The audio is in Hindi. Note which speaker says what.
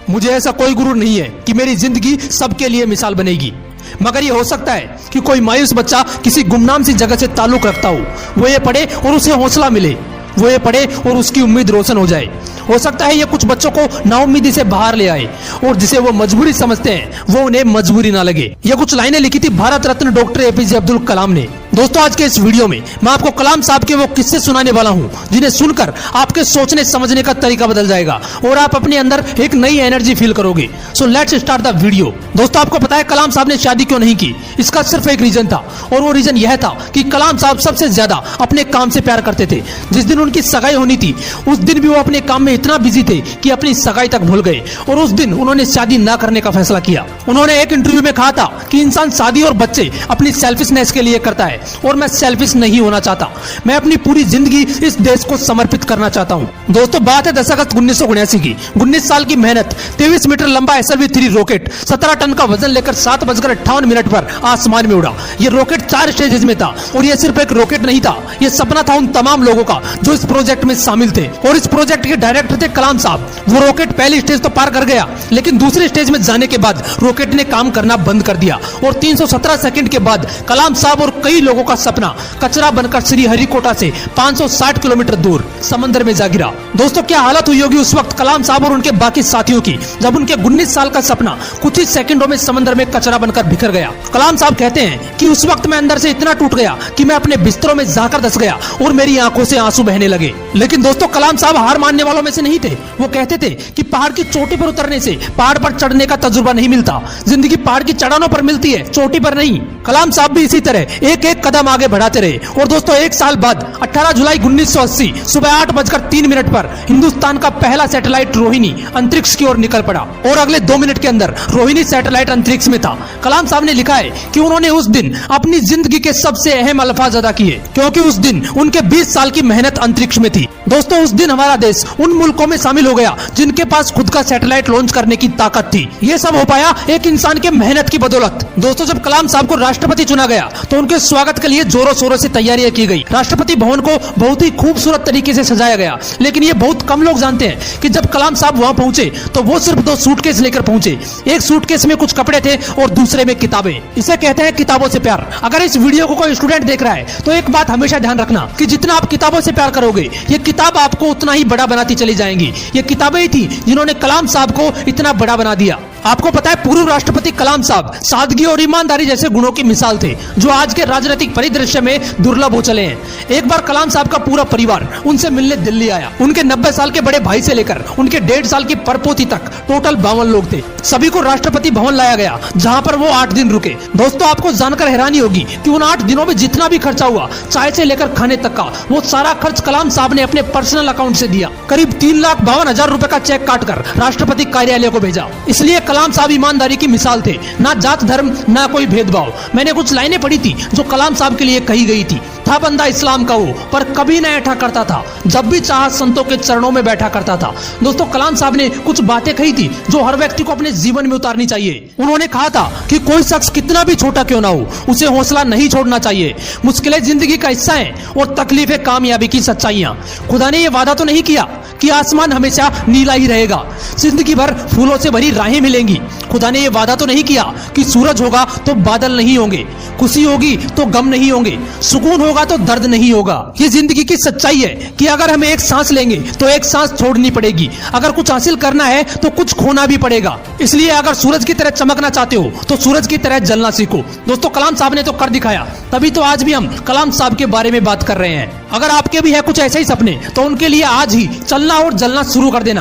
Speaker 1: मुझे ऐसा कोई गुरु नहीं है कि मेरी जिंदगी सबके लिए मिसाल बनेगी, मगर ये हो सकता है कि कोई मायूस बच्चा किसी गुमनाम सी जगह से ताल्लुक रखता हो, वो ये पढ़े और उसे हौसला मिले, वो ये पढ़े और उसकी उम्मीद रोशन हो जाए। हो सकता है ये कुछ बच्चों को नाउम्मीदी से बाहर ले आए और जिसे वो मजबूरी समझते हैं वो उन्हें मजबूरी ना लगे। ये कुछ लाइनें लिखी थी भारत रत्न डॉक्टर एपीजे अब्दुल कलाम ने। दोस्तों, आज के इस वीडियो में मैं आपको कलाम साहब के वो किस्से सुनाने वाला हूँ जिन्हें सुनकर आपके सोचने समझने का तरीका बदल जाएगा और आप अपने अंदर एक नई एनर्जी फील करोगे। So let's start the video. दोस्तों, आपको पता है कलाम साहब ने शादी क्यों नहीं की? इसका सिर्फ एक रीजन था और वो रीजन यह था कि कलाम साहब सबसे ज्यादा अपने काम से प्यार करते थे। जिस दिन उनकी सगाई होनी थी उस दिन भी वो अपने काम में इतना बिजी थे कि अपनी सगाई तक भूल गए और उस दिन उन्होंने शादी न करने का फैसला किया। उन्होंने एक इंटरव्यू में कहा था कि इंसान शादी और बच्चे अपनी सेल्फिशनेस के लिए करता है और मैं सेल्फिश नहीं होना चाहता। मैं अपनी पूरी जिंदगी इस देश को समर्पित करना चाहता हूँ। दोस्तों, बात है 10 अगस्त 1979 की। 19 साल की मेहनत, 23 मीटर लंबा SLV-3 रॉकेट 17 टन का वजन लेकर 7:58 पर आसमान में उड़ा। ये रॉकेट 4 स्टेजेस में था और ये सिर्फ एक रॉकेट नहीं था, ये सपना था उन तमाम लोगों का जो इस प्रोजेक्ट में शामिल थे और इस प्रोजेक्ट के डायरेक्टर थे कलाम साहब। वो रॉकेट पहली स्टेज तो पार कर गया, लेकिन दूसरी स्टेज में जाने के बाद रॉकेट ने काम करना बंद कर दिया और 317 सेकंड के बाद कलाम साहब और कई लोगों का सपना कचरा बनकर श्रीहरिकोटा से 560 किलोमीटर दूर समंदर में जा गिरा। दोस्तों, क्या हालत हुई होगी उस वक्त कलाम साहब और उनके बाकी साथियों की जब उनके 19 साल का सपना कुछ ही सेकंडों में समंदर में कचरा बनकर बिखर गया। कलाम साहब कहते हैं कि उस वक्त मैं अंदर से इतना टूट गया कि मैं अपने बिस्तरों में जाकर धंस गया और मेरी आंखों से आंसू बहने लगे। लेकिन दोस्तों, कलाम साहब हार मानने वालों में से नहीं थे। वो कहते थे कि पहाड़ की चोटी पर उतरने से पहाड़ पर चढ़ने का तजुर्बा नहीं मिलता, जिंदगी पहाड़ की चढ़ानों पर मिलती है, चोटी पर नहीं। कलाम साहब भी इसी तरह एक एक कदम आगे बढ़ाते रहे और दोस्तों, एक साल बाद 18 जुलाई 1980 सुबह 8:03 पर हिंदुस्तान का पहला सैटेलाइट रोहिणी अंतरिक्ष की ओर निकल पड़ा और अगले 2 मिनट के अंदर रोहिणी सैटेलाइट अंतरिक्ष में था। कलाम साहब ने लिखा है कि उन्होंने उस दिन अपनी जिंदगी के सबसे अहम अल्फाज अदा किए क्योंकि उस दिन उनके 20 साल की मेहनत अंतरिक्ष में थी। दोस्तों, उस दिन हमारा देश उन मुल्कों में शामिल हो गया जिनके पास खुद का सैटेलाइट लॉन्च करने की ताकत थी। ये सब हो पाया एक इंसान के मेहनत की बदौलत। दोस्तों, जब कलाम साहब को राष्ट्रपति चुना गया तो उनके स्वागत के लिए जोरों शोरों से तैयारियां की गई। राष्ट्रपति भवन को बहुत ही खूबसूरत तरीके से सजाया गया, लेकिन ये बहुत कम लोग जानते हैं कि जब कलाम साहब वहां पहुंचे तो वो सिर्फ 2 सूटकेस लेकर पहुंचे। एक सूटकेस में कुछ कपड़े थे और दूसरे में किताबें। इसे कहते हैं किताबों से प्यार। अगर इस वीडियो को कोई स्टूडेंट देख रहा है तो एक बात हमेशा ध्यान रखना कि जितना आप किताबों से प्यार करोगे ये किताब आपको उतना ही बड़ा बनाती चली जाएंगी। ये किताबें ही थी जिन्होंने कलाम साहब को इतना बड़ा बना दिया। आपको पता है पूर्व राष्ट्रपति कलाम साहब सादगी और ईमानदारी जैसे गुणों की मिसाल थे जो आज के राजनीतिक परिदृश्य में दुर्लभ हो चले हैं। एक बार कलाम साहब का पूरा परिवार उनसे मिलने दिल्ली आया। उनके 90 साल के बड़े भाई से लेकर उनके 1.5 साल की परपोती तक टोटल 52 लोग थे। सभी को राष्ट्रपति भवन लाया गया जहां पर वो 8 दिन रुके। दोस्तों, आपको जानकर हैरानी होगी कि उन 8 दिनों में जितना भी खर्चा हुआ चाय से लेकर खाने तक का, वो सारा खर्च कलाम साहब ने अपने पर्सनल अकाउंट से दिया। करीब 3,52,000 रुपए का चेक काटकर राष्ट्रपति कार्यालय को भेजा। इसलिए कलाम साहब ईमानदारी की मिसाल थे, ना जात धर्म ना कोई भेदभाव। मैंने कुछ लाइनें पढ़ी थी जो कलाम साहब के लिए कही गई थी। था बंदा इस्लाम का वो पर कभी न ऐठा करता था, जब भी चाहा संतों के चरणों में बैठा करता था। दोस्तों, कलाम साहब ने कुछ बातें कही थी जो हर व्यक्ति को अपने जीवन में उतारनी चाहिए। उन्होंने कहा था कि कोई शख्स कितना भी छोटा क्यों ना हो उसे हौसला नहीं छोड़ना चाहिए। मुश्किलें जिंदगी का हिस्सा हैं और तकलीफें कामयाबी की सच्चाइयां। खुदा ने यह वादा तो नहीं किया कि आसमान हमेशा नीला ही रहेगा, जिंदगी भर फूलों से भरी राहें मिलेंगी। खुदा ने यह वादा तो नहीं किया कि सूरज होगा तो बादल नहीं होंगे, खुशी होगी तो गम नहीं होंगे, सुकून होगा तो दर्द नहीं होगा। ये जिंदगी की सच्चाई है कि अगर हम एक सांस लेंगे तो एक सांस छोड़नी पड़ेगी। अगर कुछ हासिल करना है तो कुछ खोना भी पड़ेगा। इसलिए अगर सूरज की तरह चमकना चाहते हो तो सूरज की तरह जलना सीखो। दोस्तों, कलाम साहब ने तो कर दिखाया, तभी तो आज भी हम कलाम साहब के बारे में बात कर रहे हैं। अगर आपके भी है कुछ ऐसे ही सपने तो उनके लिए आज ही चलना और जलना शुरू कर देना।